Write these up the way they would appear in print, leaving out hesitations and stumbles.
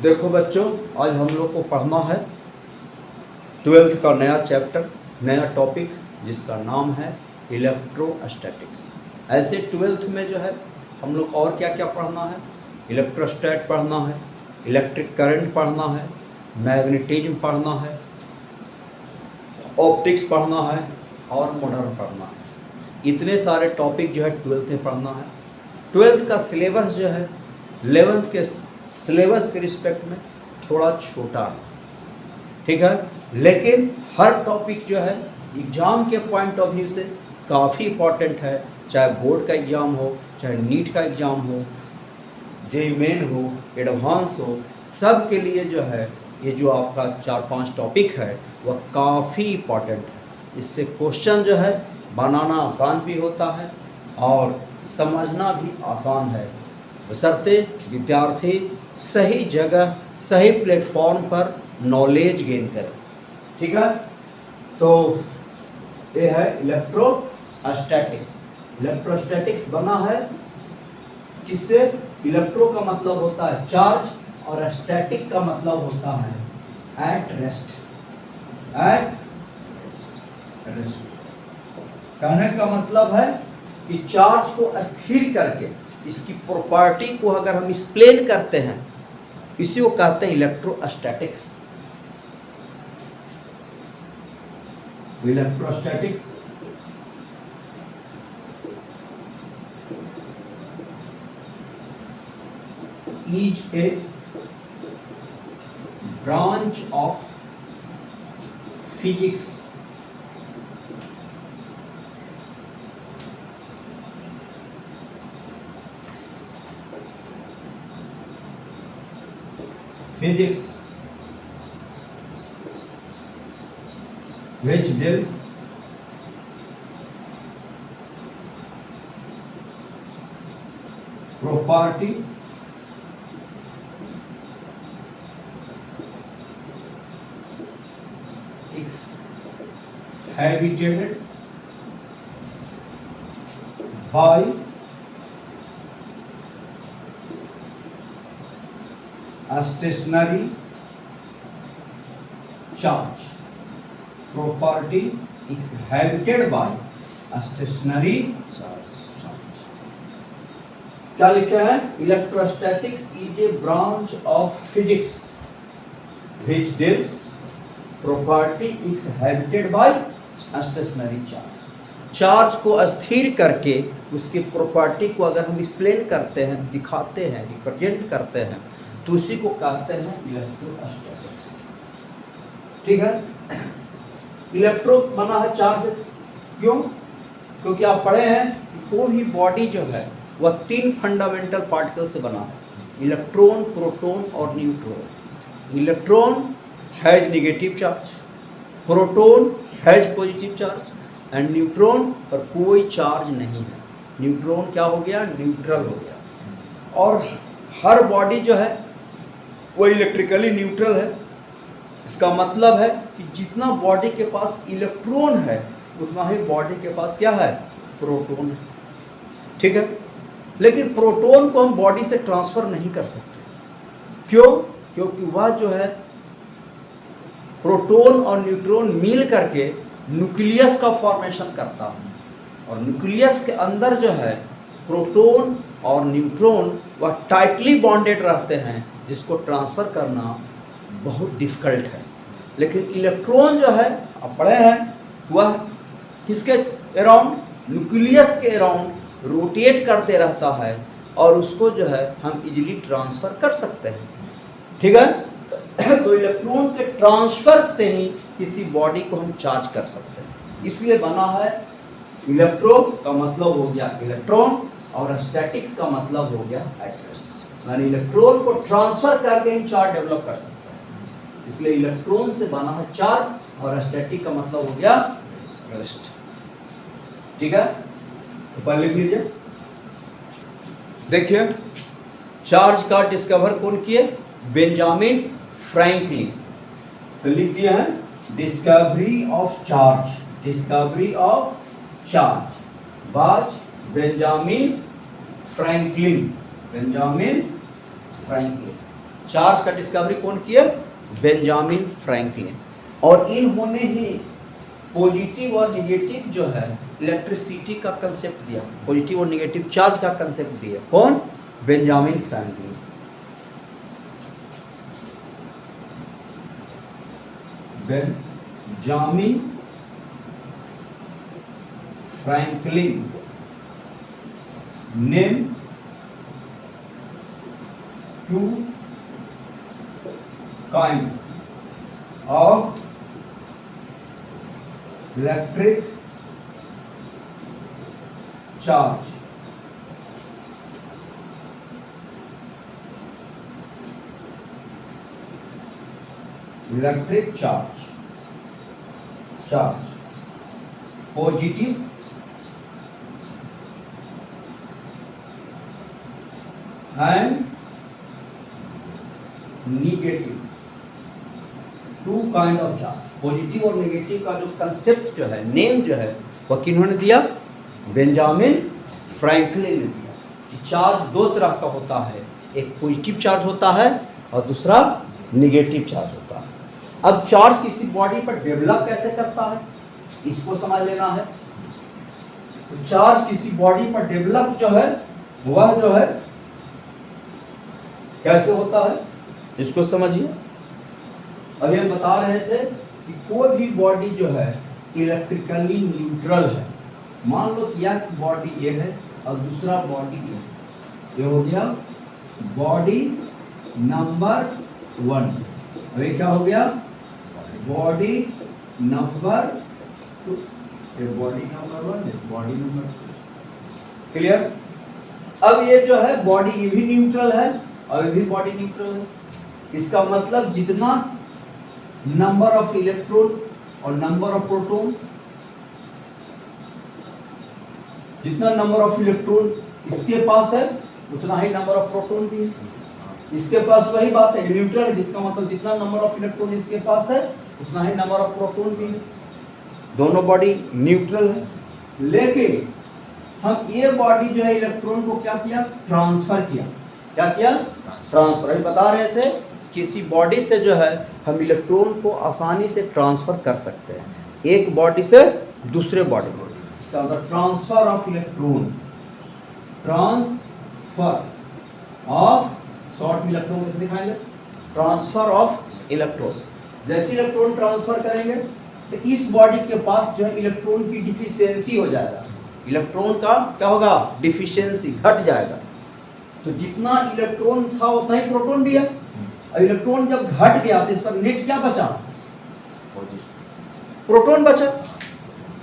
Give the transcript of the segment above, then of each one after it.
देखो बच्चों, आज हम लोग को पढ़ना है 12th का नया चैप्टर, नया टॉपिक, जिसका नाम है इलेक्ट्रोस्टैटिक्स। ऐसे 12th में जो है हम लोग और क्या क्या पढ़ना है, इलेक्ट्रोस्टैट पढ़ना है, इलेक्ट्रिक करंट पढ़ना है, मैग्नेटिज्म पढ़ना है, ऑप्टिक्स पढ़ना है और मॉडर्न पढ़ना है। इतने सारे टॉपिक जो है 12th में पढ़ना है। 12th का सिलेबस जो है 11th के सिलेबस के रिस्पेक्ट में थोड़ा छोटा है, ठीक है, लेकिन हर टॉपिक जो है एग्ज़ाम के पॉइंट ऑफ व्यू से काफ़ी इम्पॉर्टेंट है। चाहे बोर्ड का एग्ज़ाम हो, चाहे नीट का एग्ज़ाम हो, जेईई मेन हो, एडवांस हो, सब के लिए जो है ये जो आपका 4-5 टॉपिक है वह काफ़ी इम्पॉर्टेंट है। इससे क्वेश्चन जो है बनाना आसान भी होता है और समझना भी आसान है, बशर्ते विद्यार्थी सही जगह सही प्लेटफॉर्म पर नॉलेज गेन करें, ठीक है। तो ये है इलेक्ट्रोस्टैटिक्स। इलेक्ट्रोस्टैटिक्स बना है किससे? इलेक्ट्रो का मतलब होता है चार्ज और स्टैटिक का मतलब होता है एट रेस्ट। एट रेस्ट कहने का मतलब है कि चार्ज को स्थिर करके इसकी प्रॉपर्टी को अगर हम एक्सप्लेन करते हैं, इसी को कहते हैं electrostatics. Electrostatics is a branch of physics which deals property inhabited by a stationary charge. Property inhabited by a stationary charge. क्या लिखा है? Electrostatics is a branch of physics which deals property inhabited by a stationary charge. Charge को अस्थिर करके उसकी property को अगर हम एक्सप्लेन करते हैं, दिखाते हैं, रिप्रेजेंट करते हैं, तो उसी को कहते हैं इलेक्ट्रोस्टैटिक्स, ठीक है। इलेक्ट्रो बना है चार्ज से, क्यों? क्योंकि आप पढ़े हैं कि कोई भी बॉडी जो है वह 3 फंडामेंटल पार्टिकल से बना है, इलेक्ट्रॉन, प्रोटॉन और neutron. Electron has negative charge, proton has positive charge and neutron पर कोई चार्ज नहीं है। न्यूट्रॉन क्या हो गया? न्यूट्रल हो गया। और हर बॉडी जो है वो इलेक्ट्रिकली न्यूट्रल है। इसका मतलब है कि जितना बॉडी के पास इलेक्ट्रॉन है उतना ही बॉडी के पास क्या है? प्रोटॉन है, ठीक है। लेकिन प्रोटॉन को हम बॉडी से ट्रांसफ़र नहीं कर सकते। क्यों? क्योंकि वह जो है प्रोटॉन और न्यूट्रॉन मिल करके न्यूक्लियस का फॉर्मेशन करता है और न्यूक्लियस के अंदर जो है प्रोटॉन और न्यूट्रॉन वह टाइटली बॉन्डेड रहते हैं, जिसको ट्रांसफ़र करना बहुत डिफ़िकल्ट है। लेकिन इलेक्ट्रॉन जो है आप पढ़े हैं वह किसके अराउंड? न्यूक्लियस के अराउंड रोटेट करते रहता है और उसको जो है हम इजीली ट्रांसफ़र कर सकते हैं, ठीक है। तो इलेक्ट्रॉन के ट्रांसफ़र से ही किसी बॉडी को हम चार्ज कर सकते हैं, इसलिए बना है। इलेक्ट्रो का मतलब हो गया इलेक्ट्रॉन और स्टैटिक्स का मतलब हो गया एट रेस्ट, यानी इलेक्ट्रॉन को ट्रांसफ़र करके ही चार्ज डेवलप कर सकते हैं। इसलिए इलेक्ट्रॉन से बना है चार्ज और स्टैटिक का मतलब हो गया रेस्ट, ठीक है। तो पहले लिख लीजिए। देखिए, चार्ज का डिस्कवर कौन किए? Benjamin Franklin. तो लिख दिया है discovery of charge. Discovery of charge was Benjamin Franklin. Benjamin Franklin. Charge का डिस्कवरी कौन किया? Benjamin Franklin. और इन्होंने ही पॉजिटिव और निगेटिव जो है इलेक्ट्रिसिटी का कंसेप्ट दिया, पॉजिटिव और निगेटिव चार्ज का कंसेप्ट दिया। कौन? Benjamin Franklin. Benjamin Franklin name two kind of electric charge. Electric charge, positive and negative, two kind of charge. Positive और नेगेटिव का जो कंसेप्ट जो है, नेम जो है, वह किन्होंने दिया? बेंजामिन फ्रैंकलिन ने दिया। चार्ज दो तरह का होता है, एक पॉजिटिव चार्ज होता है और दूसरा निगेटिव चार्ज होता है। अब चार्ज किसी बॉडी पर डेवलप कैसे करता है, इसको समझ लेना है। तो चार्ज किसी बॉडी पर डेवलप जो है, वह जो है कैसे होता है, इसको समझिए। अभी हम बता रहे थे कि कोई भी बॉडी जो है इलेक्ट्रिकली न्यूट्रल है। मान लो कि यह बॉडी ये है और दूसरा बॉडी ये हो गया बॉडी नंबर 1। अभी क्या हो गया? Body number 2। ये बॉडी नंबर 1 है, बॉडी नंबर 2। क्लियर? अब ये जो है बॉडी ये भी न्यूट्रल है और ये भी बॉडी न्यूट्रल है। इसका मतलब जितना नंबर ऑफ इलेक्ट्रॉन और नंबर ऑफ प्रोटॉन, जितना नंबर ऑफ इलेक्ट्रॉन इसके पास है उतना ही नंबर ऑफ प्रोटॉन भी है इसके पास। वही बात है, न्यूट्रल है, जिसका मतलब जितना नंबर ऑफ इलेक्ट्रॉन इसके पास है उतना ही नंबर ऑफ प्रोटॉन भी है। दोनों बॉडी न्यूट्रल है। लेकिन हम ये बॉडी जो है इलेक्ट्रॉन को क्या किया? ट्रांसफर किया। क्या किया? ट्रांसफर। अभी बता रहे थे किसी बॉडी से जो है हम इलेक्ट्रॉन को आसानी से ट्रांसफर कर सकते हैं, एक बॉडी से दूसरे बॉडी को। इसका मतलब transfer of electron, transfer of, short में इलेक्ट्रॉन कैसे दिखाएंगे? Transfer of electron. जैसे इलेक्ट्रॉन ट्रांसफर करेंगे तो इस बॉडी के पास जो है इलेक्ट्रॉन की डिफिशियंसी हो जाएगा। इलेक्ट्रॉन का क्या होगा? डिफिशियंसी, घट जाएगा। तो जितना इलेक्ट्रॉन था उतना ही प्रोटॉन भी है। और इलेक्ट्रॉन जब घट गया तो इस पर नेट क्या बचा? प्रोटॉन बचा।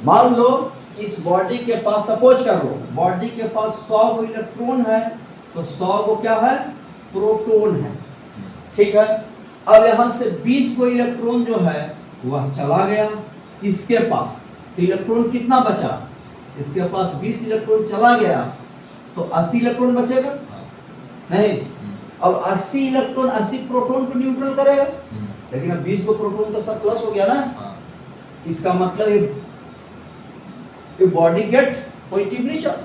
मान लो इस बॉडी के पास, सपोज कर लो बॉडी के पास 100 इलेक्ट्रॉन है, तो 100 क्या है? प्रोटॉन है। ठीक है। अब यहां से 20 को इलेक्ट्रॉन जो है वह चला गया इसके पास, तो इलेक्ट्रॉन कितना बचा? इसके पास 20 इलेक्ट्रॉन चला गया तो 80 इलेक्ट्रॉन बचेगा? नहीं। अब 80 इलेक्ट्रॉन 80 प्रोटॉन को न्यूट्रल करेगा, लेकिन अब 20 को प्रोटॉन तो सरप्लस हो गया ना। इसका मतलब ये बॉडी गेट पॉजिटिवली चार्ज,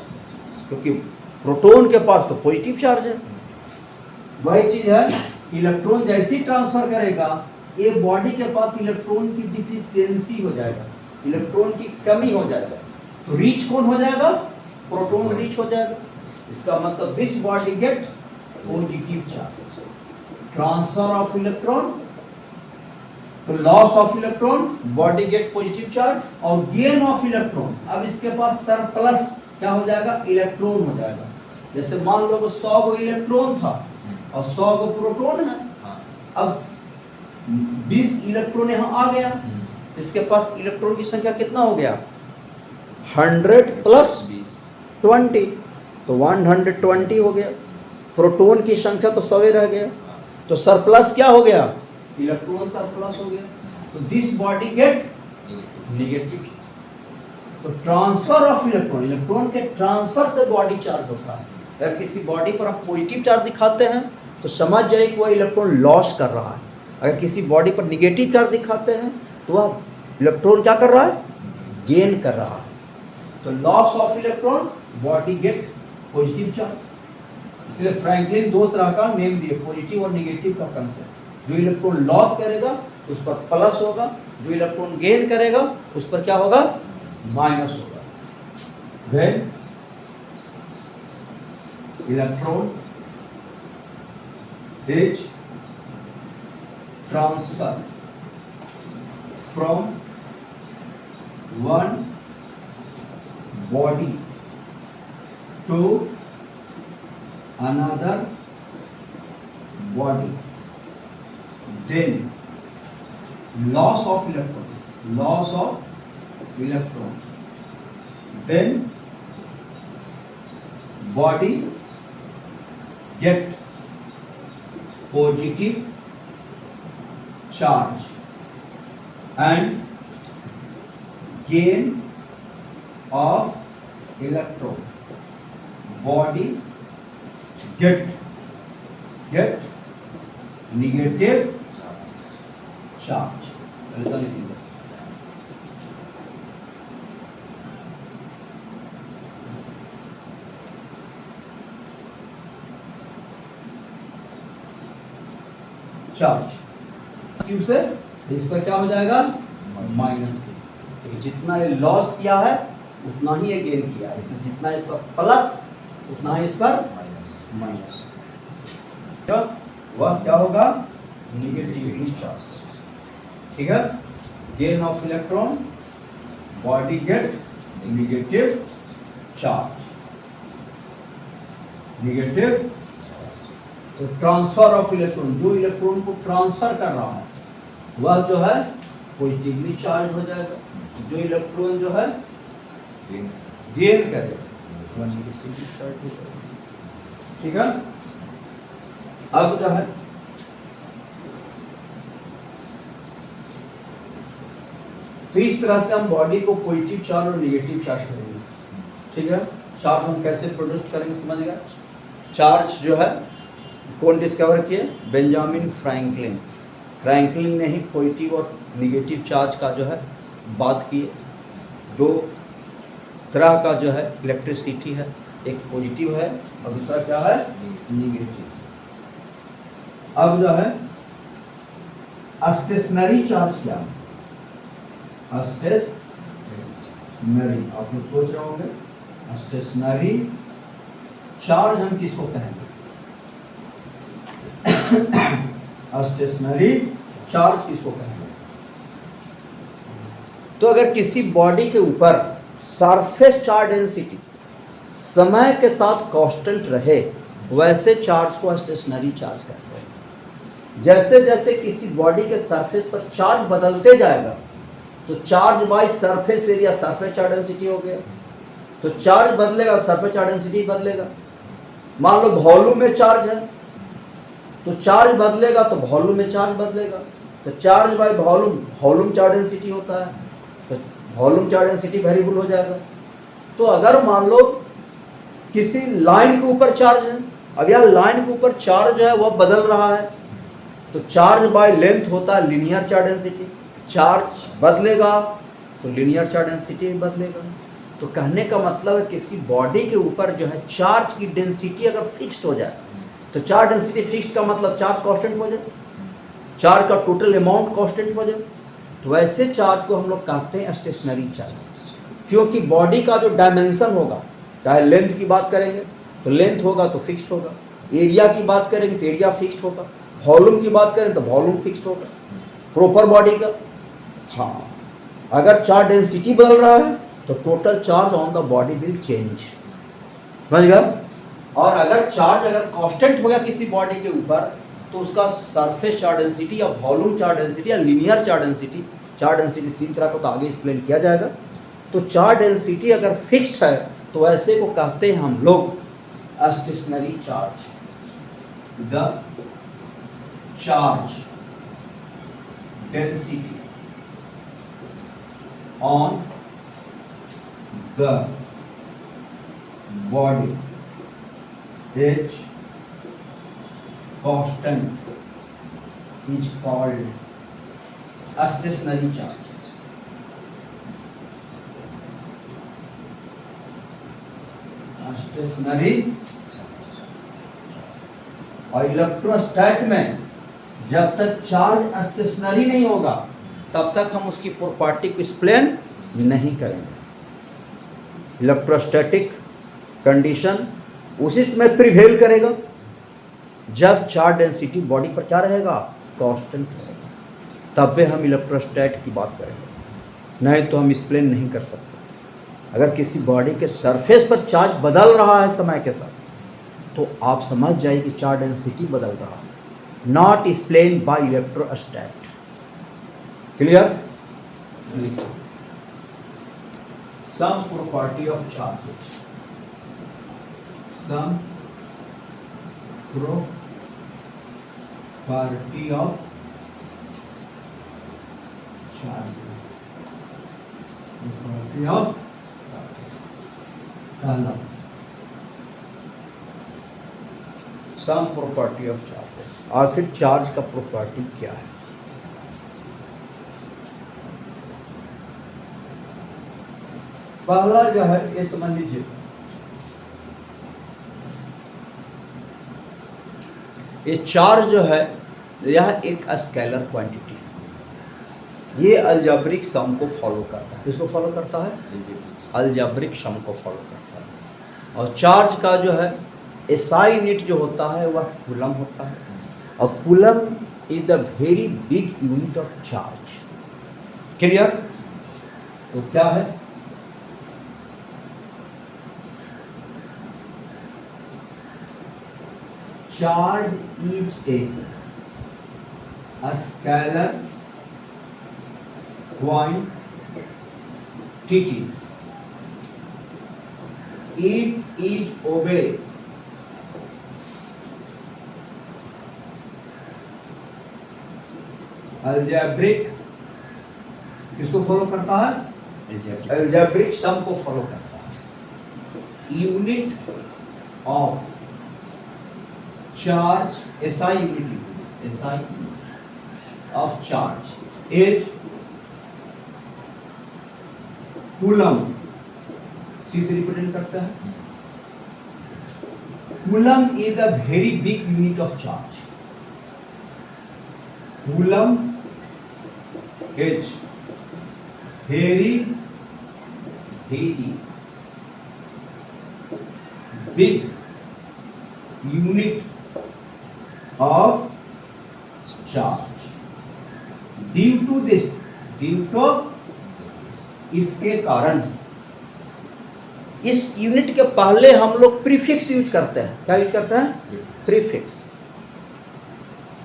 क्योंकि प्रोटॉन के पास तो पॉजिटिव चार्ज है। वही चीज है, इलेक्ट्रॉन जैसे ही ट्रांसफर करेगा ये बॉडी के पास इलेक्ट्रॉन की डिफिशियंसी हो जाएगा, इलेक्ट्रॉन की कमी हो जाएगा। तो रीच कौन हो जाएगा? प्रोटॉन रीच हो जाएगा। इसका मतलब this body get positive charge. Transfer of electron, तो loss of electron, body get positive charge, और गेन ऑफ इलेक्ट्रॉन। अब इसके पास सरप्लस क्या हो जाएगा? इलेक्ट्रॉन हो जाएगा। जैसे मान लो 100 को इलेक्ट्रॉन था और 100 को प्रोटॉन है। अब 20 इलेक्ट्रॉन यहाँ आ गया, इसके पास इलेक्ट्रॉन की संख्या कितना हो गया? 100 प्लस 20, तो 120 हो गया। प्रोटॉन की संख्या तो 100 रह गया, तो सरप्लस क्या हो गया? इलेक्ट्रॉन सरप्लस हो गया। तो दिस बॉडी गेट नेगेटिव। तो ट्रांसफर ऑफ इलेक्ट्रॉन, इलेक्ट्रॉन के ट्रांसफर से बॉडी चार्ज होता है। अगर किसी बॉडी पर आप पॉजिटिव चार्ज दिखाते हैं तो समझ जाए कि वह इलेक्ट्रॉन लॉस कर रहा है। अगर किसी बॉडी पर निगेटिव चार्ज दिखाते हैं तो वह इलेक्ट्रॉन क्या कर रहा है? गेन कर रहा है। तो loss of electron, body get positive charge. इसलिए फ्रैंकलिन दो तरह का नेम दिए, पॉजिटिव और नेगेटिव का कंसेप्ट। जो इलेक्ट्रॉन लॉस करेगा उस पर प्लस होगा, जो इलेक्ट्रॉन गेन करेगा उस पर क्या होगा, माइनस होगा। Then electron is transfer from one body to another body, then loss of electron, then body get positive charge and gain of electron, body get negative charge। Charge Q से इस पर क्या हो जाएगा, माइनस। तो जितना ये लॉस किया है उतना ही ये गेन किया है, इसलिए जितना इस पर प्लस उतना ही इस पर माइनस। वह क्या होगा, नेगेटिवली चार्ज। ठीक है, gain of electron, body get negative charge, negative. तो ट्रांसफर ऑफ इलेक्ट्रॉन, जो इलेक्ट्रॉन को ट्रांसफर कर रहा है वह जो है पॉजिटिवली चार्ज हो जाएगा, जो इलेक्ट्रॉन जो है गेन करेगा वह नेगेटिवली चार्ज हो जाएगा। ठीक है, अब जो है तो इस तरह से हम बॉडी को पॉजिटिव चार्ज और नेगेटिव चार्ज करेंगे। ठीक है, चार्ज हम कैसे प्रोड्यूस करेंगे समझ गया। चार्ज जो है कौन डिस्कवर किए, बेंजामिन फ्रैंकलिन। फ्रैंकलिन ने ही पॉजिटिव और नेगेटिव चार्ज का जो है बात की। दो तरह का जो है इलेक्ट्रिसिटी है, एक पॉजिटिव है और दूसरा क्या है, नेगेटिव। अब जो है स्टेशनरी चार्ज क्या है, स्टेशनरी, आप लोग सोच रहे होंगे स्टेशनरी चार्ज हम किसको कहेंगे, स्टेशनरी चार्ज किसको कहेंगे। तो अगर किसी बॉडी के ऊपर सरफेस चार्ज डेंसिटी समय के साथ कांस्टेंट रहे वैसे चार्ज को स्टेशनरी चार्ज कहते हैं। जैसे जैसे किसी बॉडी के सरफेस पर चार्ज बदलते जाएगा तो charge by surface area, surface charge density हो गया, तो चार्ज बदलेगा, सरफेस चार्ज डेंसिटी बदलेगा। मान लो वॉल्यूम में चार्ज है तो चार्ज बदलेगा तो वॉल्यूम में चार्ज बदलेगा, तो charge by volume, volume charge density होता है तो वॉल्यूम चार्ज डेंसिटी वेरिएबल हो जाएगा। तो अगर मान लो किसी लाइन के ऊपर चार्ज है, अब यह लाइन के ऊपर चार्ज है वह बदल रहा है तो चार्ज बाय लेंथ होता है लीनियर चार्ज डेंसिटी, चार्ज बदलेगा तो लीनियर चार्ज डेंसिटी भी बदलेगा। तो कहने का मतलब है किसी बॉडी के ऊपर जो है चार्ज की डेंसिटी अगर फिक्स्ड हो जाए तो चार्ज डेंसिटी फिक्स्ड का मतलब चार्ज कांस्टेंट हो जाए, चार्ज का टोटल अमाउंट कांस्टेंट हो जाए, तो वैसे चार्ज को हम लोग कहते हैं स्टेशनरी चार्ज। क्योंकि बॉडी का जो डायमेंशन होगा, चाहे लेंथ की बात करेंगे तो लेंथ होगा तो फिक्स्ड होगा, एरिया की बात करेंगे तो एरिया फिक्स्ड होगा, वॉल्यूम की बात करें तो वॉल्यूम फिक्स्ड होगा प्रॉपर बॉडी का। हाँ, अगर चार्ज डेंसिटी बदल रहा है तो total charge on the body will change, समझ गया। और अगर चार्ज अगर कांस्टेंट हो गया किसी बॉडी के ऊपर तो उसका सरफेस चार्ज डेंसिटी या वॉल्यूम चार्ज डेंसिटी या लीनियर चार्ज डेंसिटी तीन तरह का तो आगे एक्सप्लेन किया जाएगा। तो चार्ज डेंसिटी अगर फिक्स्ड है तो ऐसे को कहते हैं हम लोग stationary charge. The charge density on the body is constant is called stationary charge। stationary और इलेक्ट्रोस्टैट में जब तक चार्ज स्टेशनरी नहीं होगा तब तक हम उसकी प्रॉपर्टी को एक्सप्लेन नहीं करेंगे। इलेक्ट्रोस्टैटिक कंडीशन उसी समय प्रिवेल करेगा जब चार्ज डेंसिटी बॉडी पर क्या रहेगा, कांस्टेंट रहेगा, तब भी हम इलेक्ट्रोस्टैट की बात करेंगे, नहीं तो हम एक्सप्लेन नहीं कर सकते। अगर किसी बॉडी के सरफेस पर चार्ज बदल रहा है समय के साथ तो आप समझ जाइए कि चार्ज डेंसिटी बदल रहा है, not explain by electrostat. Clear? Some property of charges, some property of charges, property of column, some property of charges। आखिर चार्ज का प्रॉपर्टी क्या है? पहला जो है ये समझ लीजिए, ये चार्ज जो है यह एक स्केलर क्वांटिटी है। ये अलजेब्रिक सम को फॉलो करता है। किसको फॉलो करता है? अलजेब्रिक सम को फॉलो करता है। और चार्ज का जो है एसआई यूनिट जो होता है वह कूलम होता है, और coulomb is the very big unit of charge. Clear? तो क्या है? Charge is a scalar quantity. It is obey algebraic, किसको फॉलो करता है? algebraic सम को फॉलो करता है। Unit of charge, SI unit, SI of charge is coulomb. C से रिप्रेजेंट करता है। Coulomb is the very big unit of charge. Coulomb is very big unit of charge। Due to this, due to इसके कारण, इस unit के पहले हम लोग प्रीफिक्स यूज करते हैं। क्या यूज करते हैं? प्रीफिक्स।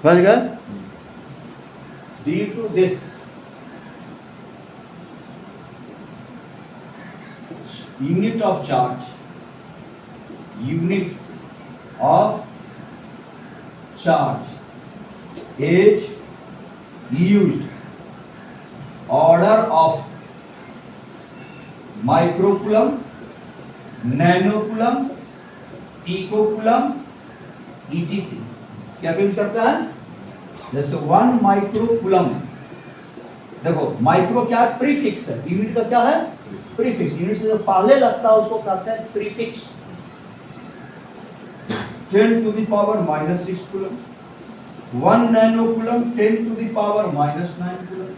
समझ गए? Due to this unit of charge, unit of charge is used order of microcoulomb, nanocoulomb, picocoulomb, etc। क्या यूज करता है? जैसे 1 माइक्रोकूलम, देखो माइक्रो क्या है? प्रीफिक्स है। यूनिट का क्या है? प्रीफिक्स। यूनिट से जो पहले लगता है उसको कहते हैं prefix. 10 to the power minus 6 coulomb, 1 नैनोकूलम 10 to the power minus 9 coulomb,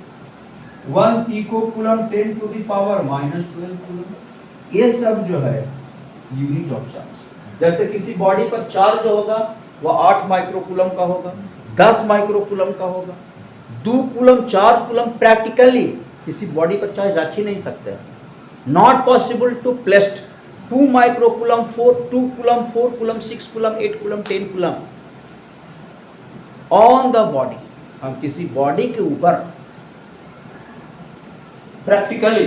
1 पिकोकूलम 10 to the power minus 12 coulomb. ये सब जो है यूनिट ऑफ चार्ज। जैसे किसी बॉडी पर चार्ज होगा वह 8 माइक्रोकूलम का होगा, 10 माइक्रोकूलम का होगा। 2 कूलम 4 कूलम प्रैक्टिकली किसी बॉडी पर चार्ज रख ही नहीं सकते। Not possible to place 2 microcoulomb 2 coulomb 4 coulomb 6 coulomb 8 coulomb 10 coulomb on the body. हम किसी बॉडी के ऊपर practically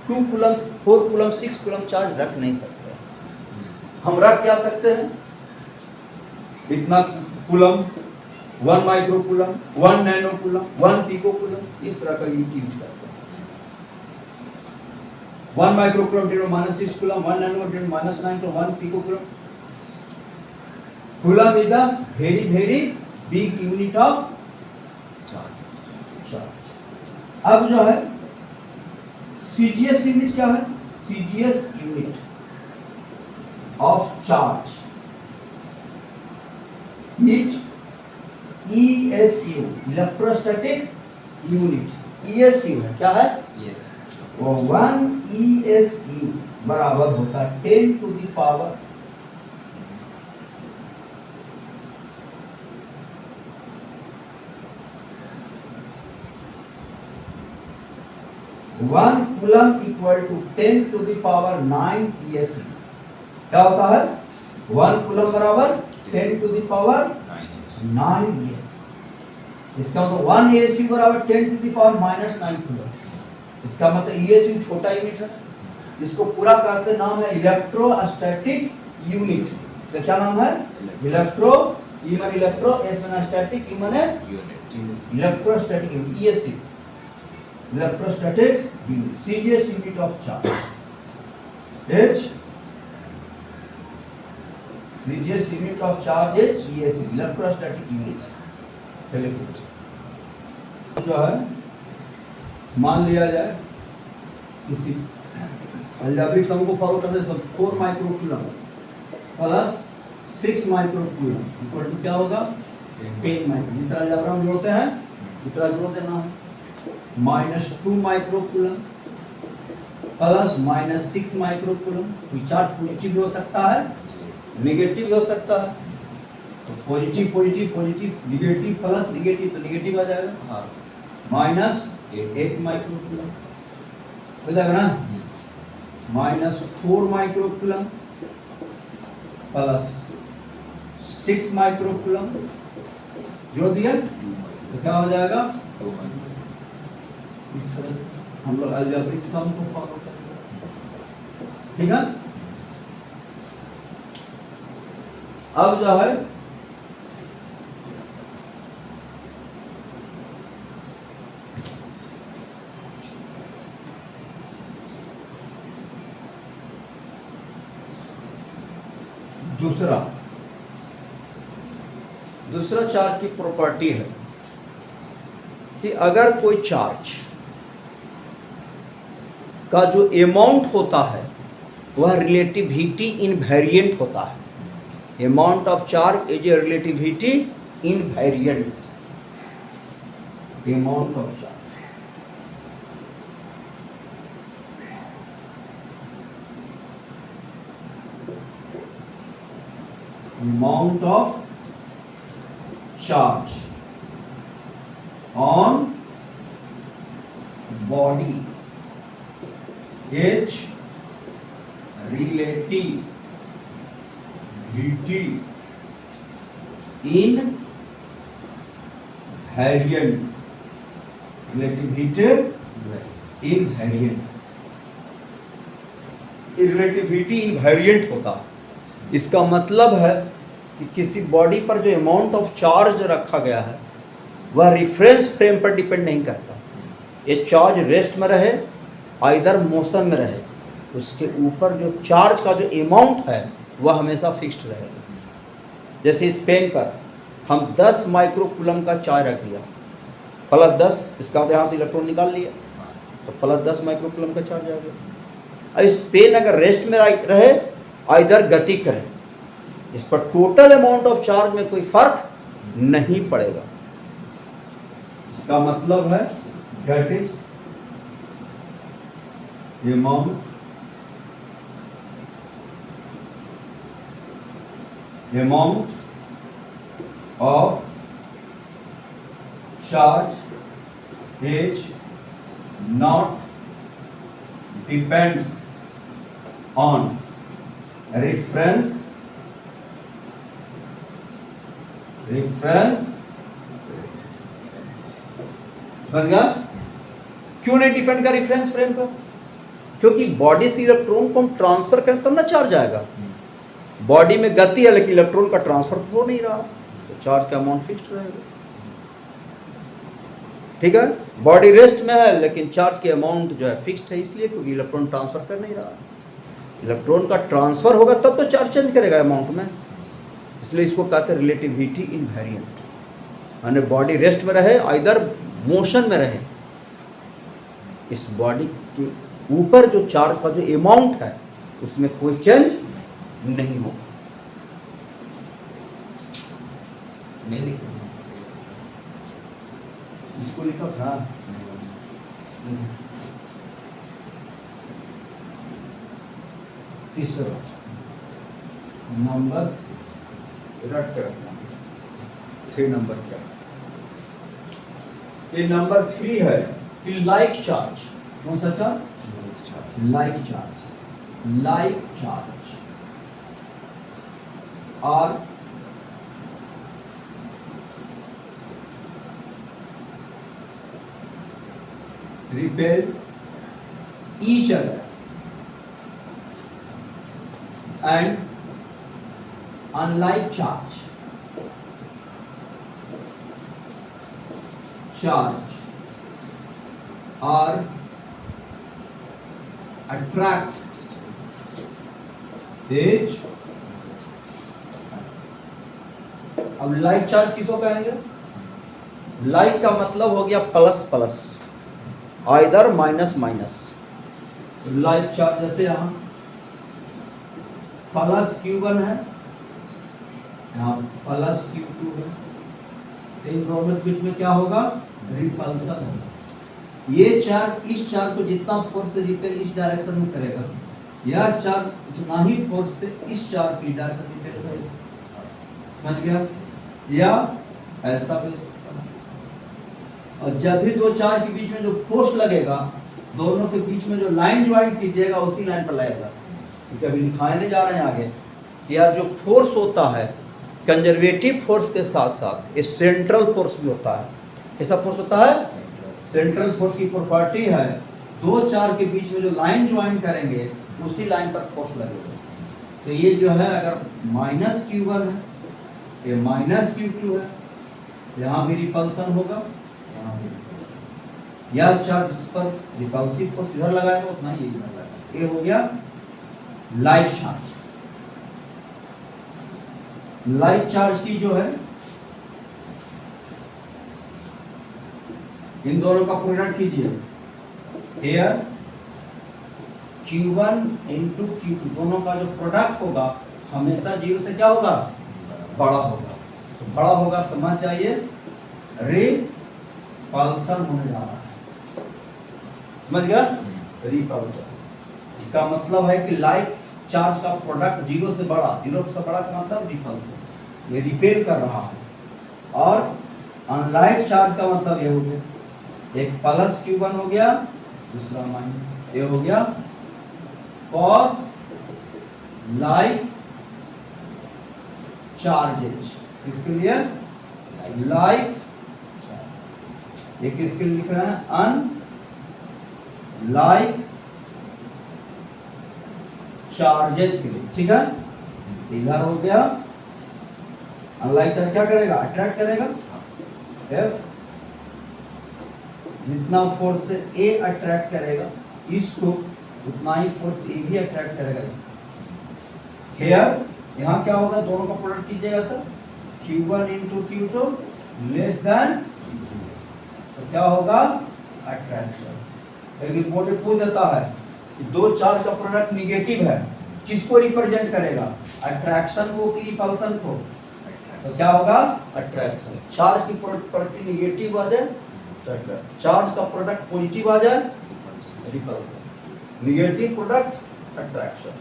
2 coulomb 4 coulomb 6 coulomb charge रख नहीं सकते। हम रख क्या सकते हैं? इतना कूलम, 1 माइक्रोकूलम, 1 नैनोकूलम, 1 पिकोकूलम, इस तरह का यूनिट यूज करते हैं। 1 microcoulomb 10 minus 6 coulomb, 1 nano 10 minus 9 तो 1 picocoulomb. Coulomb is the very very big unit of charge. अब जो है सीजीएस यूनिट क्या है? CGS unit of charge is ESU, electrostatic unit. ESU है, क्या है? यस। वो 1 ESU बराबर होता है 10 to the power 1 coulomb equal to 10 to the power 9 ESU। क्या होता है? 1 कूलम बराबर 10 टू द पावर 9 ESU। इसका मतलब 1 ESU बराबर 10 to the power minus 9 coulomb. इसका मतलब ESU छोटा यूनिट है, इसको पूरा करते नाम है इलेक्ट्रोस्टैटिक यूनिट। तो क्या नाम है? इलेक्ट्रो, ई माने इलेक्ट्रो, एस माने स्टैटिक, ई माने unit. Electrostatic unit, ESU electrostatic unit. CGS unit of charge, H CGS unit of charge is ESU, electrostatic unit. चलिए कुछ जो है मान लिया जाए किसी अलजेब्रिक सम को फॉलो करते हैं, 4 microcoulomb plus 6 microcoulomb equal to क्या होगा? 10 माइक्रो। जिस तरह अलजेब्रा में जोड़ते हैं इस तरह जोड़ देना है। -2 माइक्रोकूलम प्लस -6 माइक्रोकूलम। कोई चार्ज पॉजिटिव भी हो सकता है, नेगेटिव भी हो सकता है। तो positive positive positive, negative plus negative, तो नेगेटिव आ जाएगा। हाँ। -8 माइक्रोकूलम हो जाएगा ना। -4 माइक्रोकूलम प्लस 6 माइक्रोकूलम जोड़ दिया तो क्या हो जाएगा? इस तरह से हम लोग अलजेब्रिक सम को फॉलो करेंगे, ठीक है। अब जो है दूसरा चार्ज की प्रॉपर्टी है कि अगर कोई चार्ज का जो अमाउंट होता है वह रिलेटिविटी इनवेरिएंट होता है। Amount of charge is a relativity invariant. Amount of charge amount of charge on body is relativity invariant। relativity invariant, relativity invariant होता है। इसका मतलब है कि किसी बॉडी पर जो अमाउंट ऑफ चार्ज रखा गया है वह रेफरेंस फ्रेम पर डिपेंड नहीं करता। ये चार्ज रेस्ट में रहे आइदर मोशन में रहे, उसके ऊपर जो चार्ज का जो अमाउंट है वह हमेशा फिक्स्ड रहेगा। जैसे इस पेन पर हम 10 माइक्रोकूलम का चार्ज रख दिया प्लस 10, इसका मतलब यहाँ से इलेक्ट्रॉन निकाल लिया तो प्लस 10 माइक्रोकूलम का चार्ज आ गया। अब इस पेन अगर रेस्ट में रहे आइदर गति करे, इस पर टोटल अमाउंट ऑफ चार्ज में कोई फर्क नहीं पड़ेगा। इसका मतलब है that is amount of charge is not depends on reference बन गया। क्यों नहीं डिपेंड कर रेफरेंस फ्रेम पर? क्योंकि बॉडी से इलेक्ट्रॉन को हम ट्रांसफर करें तब ना चार्ज आएगा। बॉडी में गति है लेकिन इलेक्ट्रॉन का ट्रांसफर तो हो नहीं रहा, तो चार्ज का अमाउंट फिक्स्ड रहेगा। ठीक है, बॉडी रेस्ट में है लेकिन चार्ज के अमाउंट जो है फिक्स्ड है, इसलिए क्योंकि इलेक्ट्रॉन ट्रांसफर कर नहीं रहा। इलेक्ट्रॉन का ट्रांसफर होगा तब तो चार्ज चेंज करेगा अमाउंट में, इसलिए इसको कहते हैं रिलेटिविटी इनवेरिएंट। यानी बॉडी रेस्ट में रहे आइदर मोशन में रहे, इस बॉडी के ऊपर जो चार्ज का जो अमाउंट है उसमें कोई चेंज नहीं होगा। नहीं लिखे इसको लिखा था। तीसरा नंबर रट कर रखना, 3 नंबर क्या, ये नंबर 3 है कि लाइक चार्ज। कौन सा charge? Like charge. Like charge और repel each other and unlike charge are attract each। अब लाइक चार्ज किसको कहेंगे? लाइक का मतलब हो गया plus plus, either minus minus. Like charge जैसे यहाँ प्लस Q1 है, यहाँ प्लस Q2 है, तो इन दोनों के बीच में क्या होगा? रिपल्सन होगा। ये चार्ज इस चार्ज को जितना फोर्स से रिपेल इस डायरेक्शन में करेगा, यह चार्ज उतना ही फोर्स से इस चार्ज की डायरेक्शन में रिपेल करेगा। समझ गया? या ऐसा भी, और जब भी दो चार्ज के बीच में जो फोर्स लगेगा, दोनों के बीच में जो लाइन ज्वाइन कीजिएगा उसी लाइन पर लगेगा। क्योंकि अभी दिखाने जा रहे हैं आगे, या जो फोर्स होता है कंजर्वेटिव फोर्स के साथ साथ ये सेंट्रल फोर्स भी होता है। कैसा फोर्स होता है? सेंट्रल फोर्स की प्रॉपर्टी है दो चार्ज के बीच में जो लाइन ज्वाइन करेंगे उसी लाइन पर फोर्स लगेगा। तो ये जो है अगर माइनस Q1 है, ये माइनस Q2 है, यहाँ भी रिपल्सन होगा, यह चार्ज इस पर रिपल्सिव फोर्स इधर लगाएगा उतना ही इधर लगाएगा। ये हो गया लाइक चार्ज। लाइक चार्ज की जो है इन दोनों का प्रोडक्ट कीजिए, हेयर Q1 इंटू Q2, दोनों का जो प्रोडक्ट होगा हमेशा 0 से क्या होगा? बड़ा होगा। तो बड़ा होगा समझ जाइए रिपल्सन होने जा रहा है। समझ गया? रिपल्सन इसका मतलब है कि लाइक चार्ज का प्रोडक्ट 0 से बड़ा, 0 से बड़ा का मतलब रिपल्सन, ये रिपेल कर रहा है। और अनलाइक चार्ज का मतलब ये हो गया, एक प्लस Q1 हो गया, दूसरा माइनस, ये हो गया फॉर लाइक चार्जेज। इसके लिए लाइक, एक इसके लिए लिख रहे हैं अन लाइक चार्जेस के लिए। ठीक है, इधर हो गया अनलाइक चार्ज क्या करेगा? अट्रैक्ट करेगा। F जितना फोर्स से A अट्रैक्ट करेगा इसको, उतना ही फोर्स A भी अट्रैक्ट करेगा इसको। हेयर यहाँ क्या होगा? दोनों का प्रोडक्ट कीजिएगा तो Q1 into Q2 less than, तो क्या होगा? अट्रैक्शन। एक बोर्ड में पूछ देता है कि दो चार्ज का प्रोडक्ट निगेटिव है, किसको रिप्रेजेंट करेगा? अट्रैक्शन को कि रिपल्सन को? तो क्या होगा? अट्रैक्शन। चार्ज की प्रॉपर्टी निगेटिव आ जाए तो अट्रैक्शन, चार्ज का प्रोडक्ट पॉजिटिव आ जाए रिपल्सन, निगेटिव प्रोडक्ट अट्रैक्शन।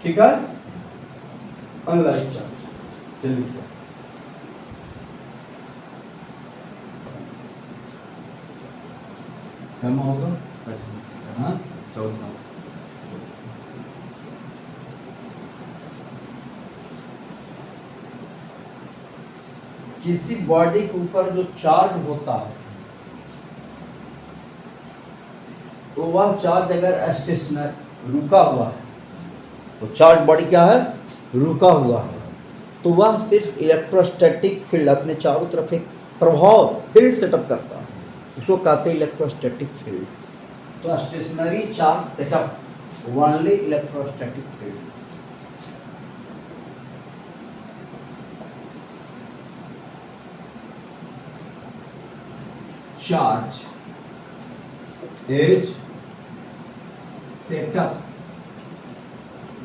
ठीक है, अनलाइक चार्ज। चलिए क्या होगा? हाँ, चौथा किसी बॉडी के ऊपर जो चार्ज होता है तो वह चार्ज अगर स्टेशनरी रुका हुआ है, तो चार्ज बॉडी क्या है? रुका हुआ है, तो वह सिर्फ इलेक्ट्रोस्टैटिक फील्ड अपने चारों तरफ एक प्रभाव फील्ड सेटअप करता है, उसको कहते हैं इलेक्ट्रोस्टैटिक फील्ड। तो stationary charge setup only electrostatic field. Charge is set up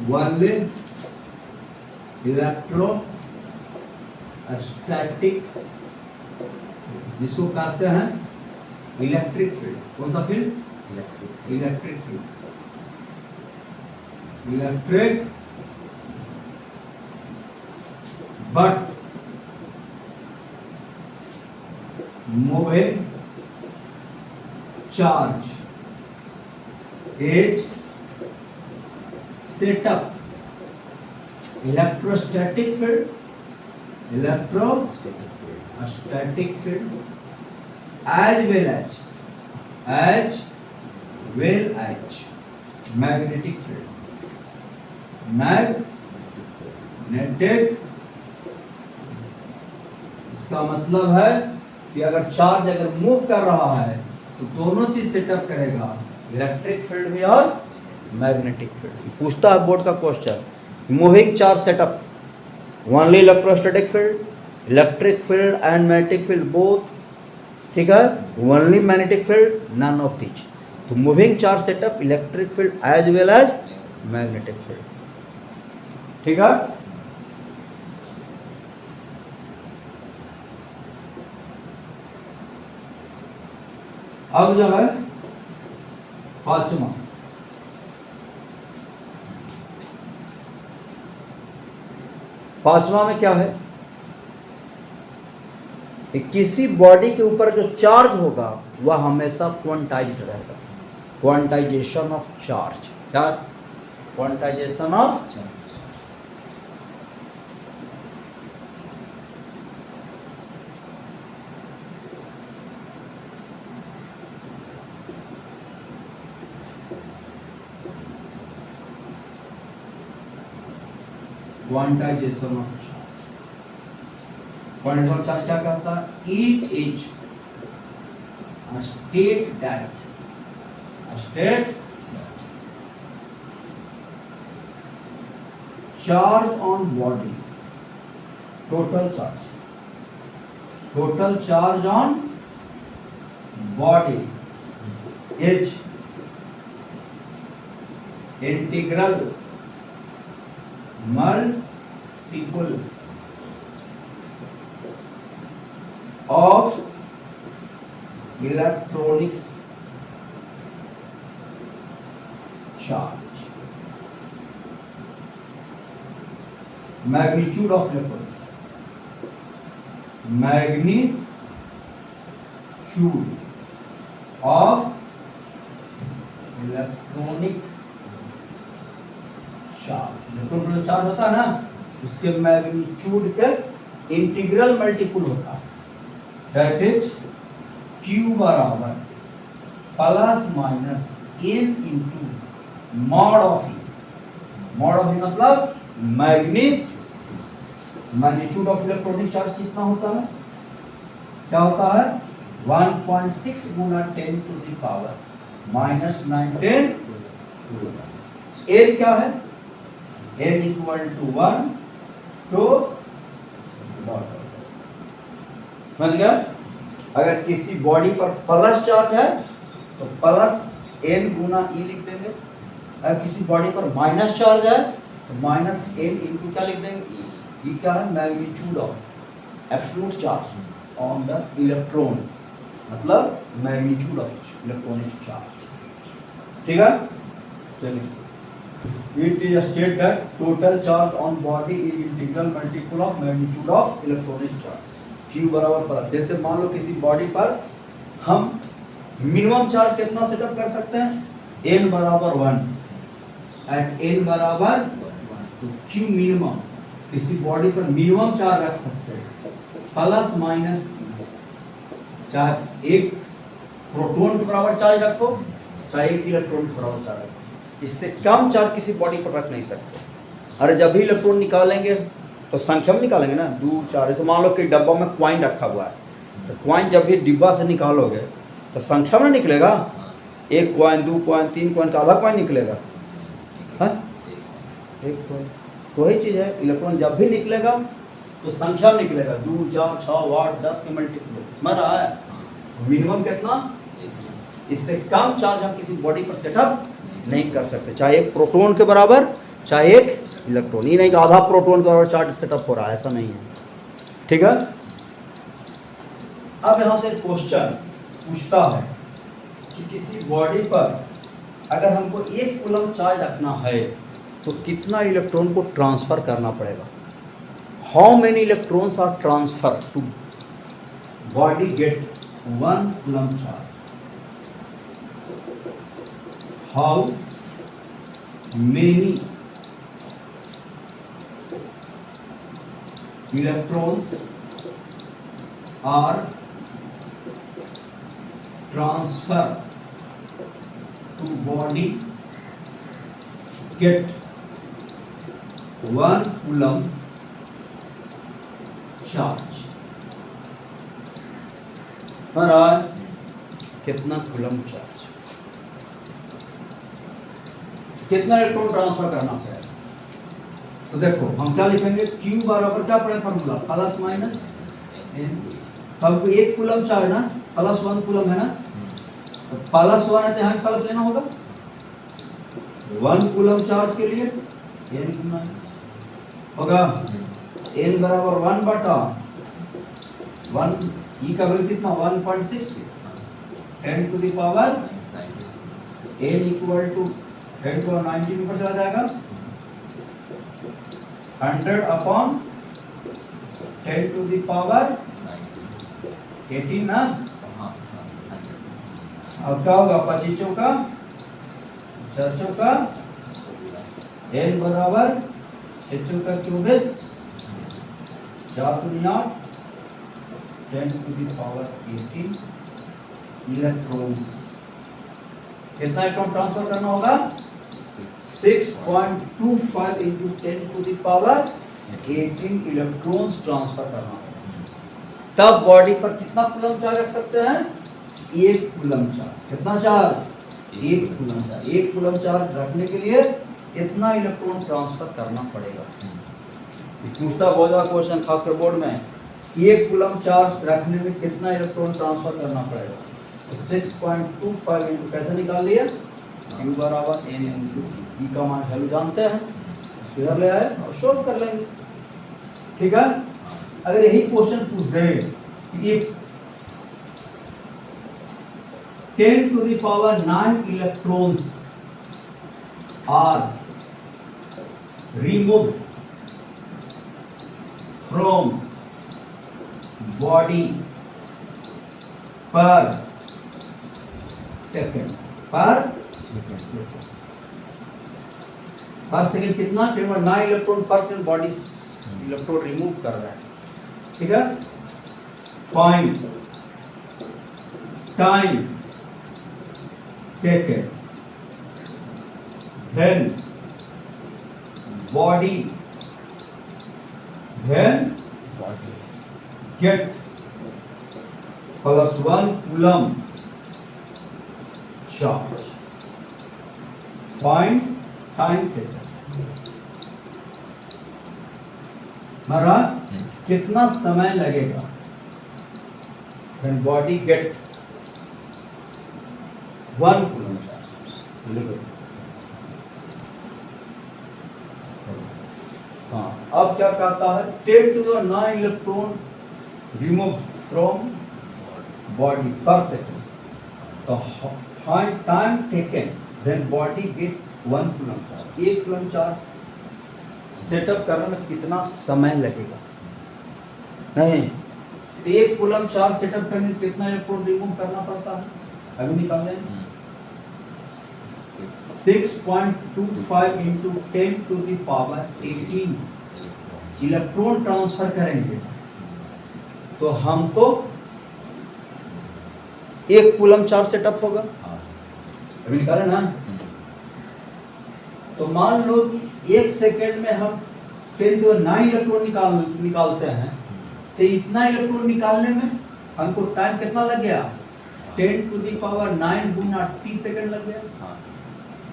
only electrostatic static, जिसको कहते हैं इलेक्ट्रिक फील्ड। कौन सा field? Electric field, electric but moving charge is set up electrostatic field, electrostatic field as well as magnetic field, magnetic। इसका मतलब है कि अगर चार्ज अगर मूव कर रहा है तो दोनों चीज सेटअप करेगा, इलेक्ट्रिक फील्ड भी और मैग्नेटिक फील्ड भी। पूछता है बोर्ड का question, moving charge setup only electrostatic field, electric field and magnetic field both, ठीक है, only magnetic field none of this. तो moving charge set up electric field as well as magnetic field, ठीक है। अब जो है पांचवा में क्या है कि किसी बॉडी के ऊपर जो चार्ज होगा वह हमेशा क्वांटाइज्ड रहेगा। क्वांटाइजेशन ऑफ चार्ज, क्या? Quantization of charge. Quantization of charge, quantization of charge क्या कहता है? It is state that charge on body, total charge on body is integral multiple of electronics charge, magnitude of electronics, magnitude of electronic charge. Electron जो charge होता है ना उसके magnitude के integral multiple होता है, दैट इज Q बराबर plus minus n into mod of E। Mod of E मतलब मैग्नीट्यूड ऑफ इलेक्ट्रॉनिक चार्ज कितना होता है? क्या होता है? 1.6 गुना 10 टू द पावर -19। n क्या है? n इक्वल टू 1 तो समझ गया? अगर किसी बॉडी पर प्लस चार्ज है तो प्लस n गुना e लिख देंगे, अगर किसी बॉडी पर माइनस चार्ज है तो माइनस n इंटू क्या लिख देंगे? e क्या है? Magnitude of absolute charge on the electron, मतलब मैग्नीट्यूड ऑफ इलेक्ट्रॉनिक चार्ज, ठीक है। चलिए, it is stated that total charge on body is integral multiple of magnitude of electronic charge, Q बराबर पर। जैसे मान लो किसी बॉडी पर हम मिनिमम चार्ज कितना सेटअप कर सकते हैं? n बराबर 1, एट n बराबर 1 तो Q मिनिमम, किसी बॉडी पर मिनिमम चार्ज रख सकते हैं प्लस माइनस, चाहे एक प्रोटॉन के बराबर चार्ज रखो चाहे एक इलेक्ट्रॉन के बराबर चार्ज रखो, इससे कम चार्ज किसी बॉडी पर रख नहीं सकते। अरे जब भी इलेक्ट्रॉन निकालेंगे तो संख्या में निकालेंगे ना, 2 4। जैसे मान लो कि डब्बा में क्वाइन रखा हुआ है तो क्वाइन जब भी डिब्बा से निकालोगे तो संख्या में निकलेगा, 1 क्वाइन 2 क्वाइन 3 क्वाइन का आधा क्वाइन निकलेगा, हाँ 1 क्वाइन। तो वही चीज़ है, इलेक्ट्रॉन जब भी निकलेगा तो संख्या में निकलेगा, 2 4 6 8 10 के मल्टीपल समझ रहा है। मिनिमम कितना? इससे कम चार्ज हम किसी बॉडी पर सेटअप नहीं कर सकते, चाहे एक प्रोटॉन के बराबर चाहे एक इलेक्ट्रॉन। ये नहीं कि आधा प्रोटॉन के बराबर चार्ज सेटअप हो रहा है, ऐसा नहीं है। ठीक है। अब यहां से क्वेश्चन पूछता है कि किसी बॉडी पर अगर हमको 1 कूलम चार्ज रखना है तो कितना इलेक्ट्रॉन को ट्रांसफर करना पड़ेगा। How many electrons are transfer to body get 1 coulomb charge. How many electrons are transferred to body get 1 coulomb charge। पर कितना कूलम चार्ज, कितना इलेक्ट्रॉन ट्रांसफर करना पड़ेगा। तो देखो हम क्या लिखेंगे, Q बराबर क्या पड़े फॉर्मूला, प्लस माइनस n। हमको 1 कूलम चार्ज ना, प्लस 1 कूलम है ना, तो प्लस 1 है तो यहाँ प्लस लेना होगा। 1 कूलम चार्ज के लिए n गुना होगा, n बराबर 1 बटा 1, ई का वैल्यू कितना 1.66, 10 to the power n equal to 10 to 19 ऊपर चला जाएगा, 100 अपॉन 10 टू द पावर 18 ना। अब क्या होगा, 25 चौका 4 चौका n बराबर 6 चौका 24, 4 दूनी 8, 10 टू द पावर 18 इलेक्ट्रॉन्स। कितना इलेक्ट्रॉन ट्रांसफर करना होगा, 6.25 into 10 to the power 18 electrons transfer करना होगा। तब बॉडी पर कितना कूलम चार्ज रख सकते हैं, 1 कूलम चार्ज। कितना charge, 1 coulomb charge. 1 coulomb charge रखने के लिए कितना इलेक्ट्रॉन ट्रांसफर करना पड़ेगा। पूछता बहुत ज्यादा क्वेश्चन खासकर बोर्ड में, 1 कूलम चार्ज रखने में कितना इलेक्ट्रॉन ट्रांसफर करना पड़ेगा। तो 6.25 इंटू कैसे निकाल लिया, Q बराबर n इंटू ई का मान वैल्यू जानते हैं, इधर ले आए और सोल्व कर लेंगे। ठीक है। अगर यही क्वेश्चन पूछ दे कि 10 to the power 9 electrons are removed from body per second, per second कितना, 9 इलेक्ट्रॉन पर सेकंड बॉडी इलेक्ट्रॉन रिमूव कर रहा है। ठीक है। Find time taken when body get +1 coulomb charge. Find time taken, हमारा कितना समय लगेगा when body get 1 coulomb charge. हाँ, अब क्या कहता है, 10 to the 9 electron remove from body per second. तो find time taken when body get 1 coulomb charge. 1 coulomb charge setup करने में कितना समय लगेगा। नहीं, तो 1 कूलम चार्ज सेटअप करने में कितना इलेक्ट्रॉन रिमूव करना पड़ता है, अभी निकाल लें। 6.25 into 10 to the power 18 electron transfer करेंगे तो हमको 1 कूलम चार्ज सेटअप होगा, अभी निकाले ना। तो मान लो कि 1 सेकेंड में हम 10 टू 9 इलेक्ट्रॉन निकालते हैं, तो इतना इलेक्ट्रॉन निकालने में हमको टाइम कितना लग गया, 10 टू द पावर 9 गुना 30 सेकंड लग गया।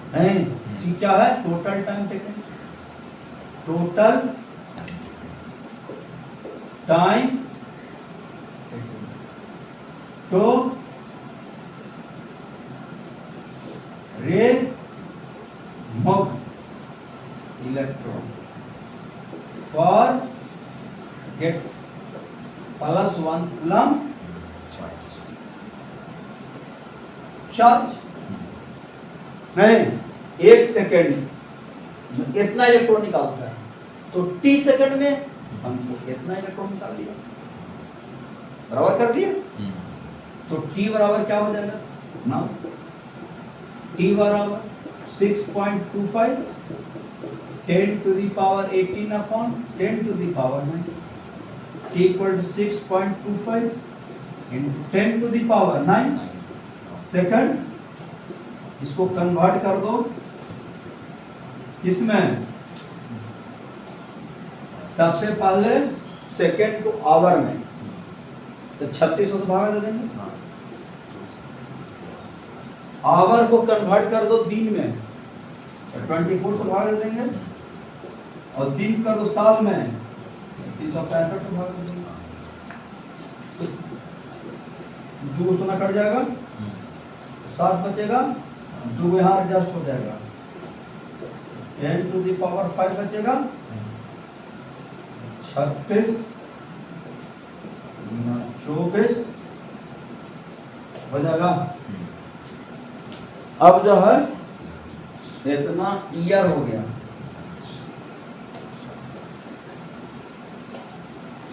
नहीं, ठीक क्या है, total time taken, total time तो remove electron for get plus 1 coulomb charge. नहीं, 1 सेकेंड इतना इलेक्ट्रॉन निकालता है, तो t सेकेंड में हमको इतना इलेक्ट्रॉन निकाल लिया, बराबर कर दिया। तो t बराबर क्या हो जाएगा ना, t बराबर 6.25 10 to the power 18 upon 10 to the power 9, t equal to 6.25 into 10 to the power 9 second. इसको कन्वर्ट कर दो किसमें, सबसे पहले सेकंड को आवर में, तो 3600 से भागा दे देंगे, आवर को कन्वर्ट कर दो दिन में, तो 24 से भागा दे देंगे, और दिन कर दो साल में, 365 से भागा दे देंगे, तो 2 सोना कट जाएगा, 7 बचेगा, 2 यहाँ एडजस्ट हो जाएगा, 10 to the power 5 बचेगा, 36 24 हो जाएगा। अब जो है इतना ईयर हो गया,